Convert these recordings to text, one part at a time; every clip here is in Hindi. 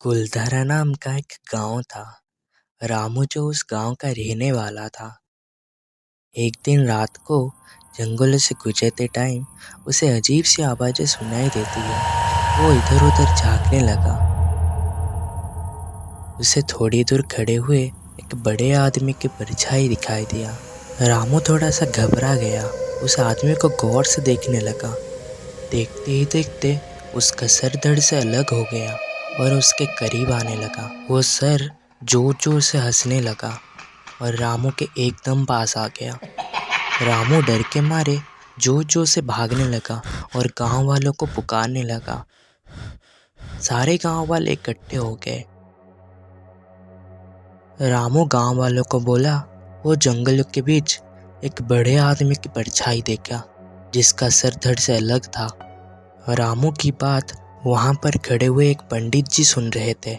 कुलधारा नाम का एक गांव था। रामू जो उस गांव का रहने वाला था। एक दिन रात को जंगलों से गुजरते टाइम उसे अजीब सी आवाजें सुनाई देती है। वो इधर उधर झांकने लगा। उसे थोड़ी दूर खड़े हुए एक बड़े आदमी की परछाई दिखाई दिया। रामू थोड़ा सा घबरा गया। उस आदमी को गौर से देखने लगा। देखते ही देखते उसका सर धड़ से अलग हो गया और उसके करीब आने लगा। वो सर जोर जोर से हंसने लगा और रामू के एकदम पास आ गया। रामू डर के मारे जोर जोर से भागने लगा और गांव वालों को पुकारने लगा। सारे गांव वाले इकट्ठे हो गए। रामू गांव वालों को बोला वो जंगलों के बीच एक बड़े आदमी की परछाई देखा जिसका सर धड़ से अलग था। रामू की बात वहां पर खड़े हुए एक पंडित जी सुन रहे थे।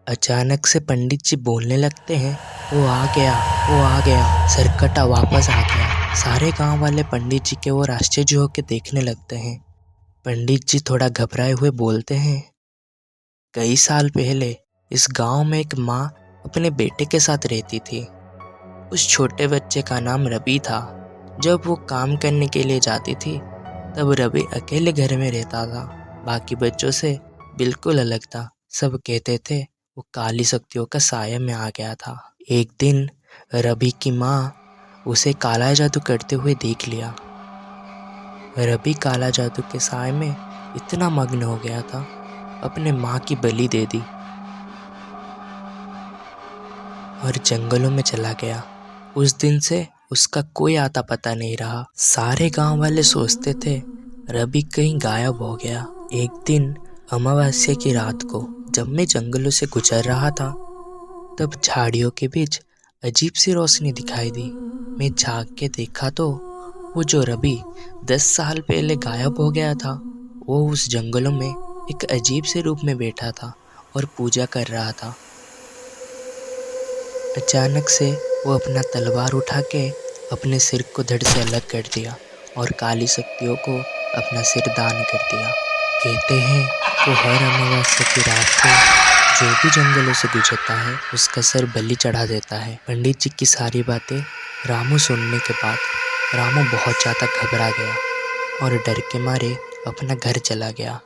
अचानक से पंडित जी बोलने लगते हैं, वो आ गया, वो आ गया, सरकटा वापस आ गया। सारे गांव वाले पंडित जी के ओर आश्चर्य होकर देखने लगते हैं। पंडित जी थोड़ा घबराए हुए बोलते हैं, कई साल पहले इस गांव में एक माँ अपने बेटे के साथ रहती थी। उस छोटे बच्चे का नाम रवि था। जब वो काम करने के लिए जाती थी तब रवि अकेले घर में रहता था। बाकी बच्चों से बिल्कुल अलग था। सब कहते थे वो काली शक्तियों का साया में आ गया था। एक दिन रवि की माँ उसे काला जादू करते हुए देख लिया। रवि काला जादू के साए में इतना मग्न हो गया था, अपने माँ की बलि दे दी और जंगलों में चला गया। उस दिन से उसका कोई आता पता नहीं रहा। सारे गांव वाले सोचते थे रवि कहीं गायब हो गया। एक दिन अमावस्या की रात को जब मैं जंगलों से गुजर रहा था तब झाड़ियों के बीच अजीब सी रोशनी दिखाई दी। मैं झांक के देखा तो वो जो रवि 10 साल पहले गायब हो गया था वो उस जंगलों में एक अजीब से रूप में बैठा था और पूजा कर रहा था। अचानक से वो अपना तलवार उठा के अपने सिर को धड़ से अलग कर दिया और काली शक्तियों को अपना सिर दान कर दिया। कहते हैं वो हर अमावस्या की रात को जो भी जंगलों से गुजरता है उसका सर बलि चढ़ा देता है। पंडित जी की सारी बातें रामू सुनने के बाद रामू बहुत ज़्यादा घबरा गया और डर के मारे अपना घर चला गया।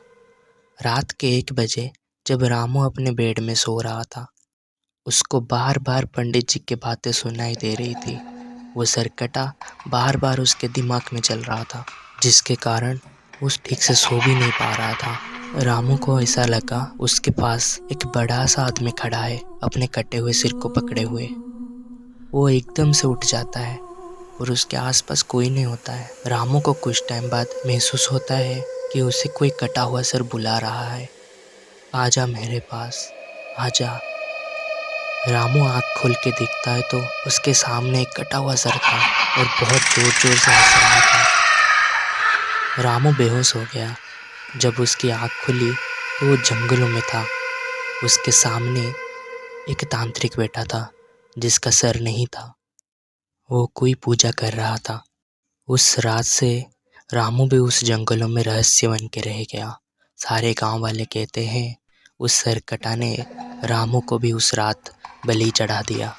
रात के 1 बजे जब रामू अपने बेड में सो रहा था उसको बार बार पंडित जी की बातें सुनाई दे रही थी। वो सरकटा बार बार उसके दिमाग में चल रहा था जिसके कारण वो ठीक से सो भी नहीं पा रहा था। रामू को ऐसा लगा उसके पास एक बड़ा सा आदमी खड़ा है अपने कटे हुए सिर को पकड़े हुए। वो एकदम से उठ जाता है और उसके आसपास कोई नहीं होता है। रामू को कुछ टाइम बाद महसूस होता है कि उसे कोई कटा हुआ सर बुला रहा है, आजा मेरे पास, आजा। रामू आँख खोल के देखता है तो उसके सामने एक कटा हुआ सर था और बहुत जोर जोर से हंस रहा था। रामू बेहोश हो गया। जब उसकी आँख खुली तो वो जंगलों में था। उसके सामने एक तांत्रिक बैठा था जिसका सर नहीं था। वो कोई पूजा कर रहा था। उस रात से रामू भी उस जंगलों में रहस्य बन के रह गया। सारे गांव वाले कहते हैं उस सरकटा ने रामू को भी उस रात बलि चढ़ा दिया।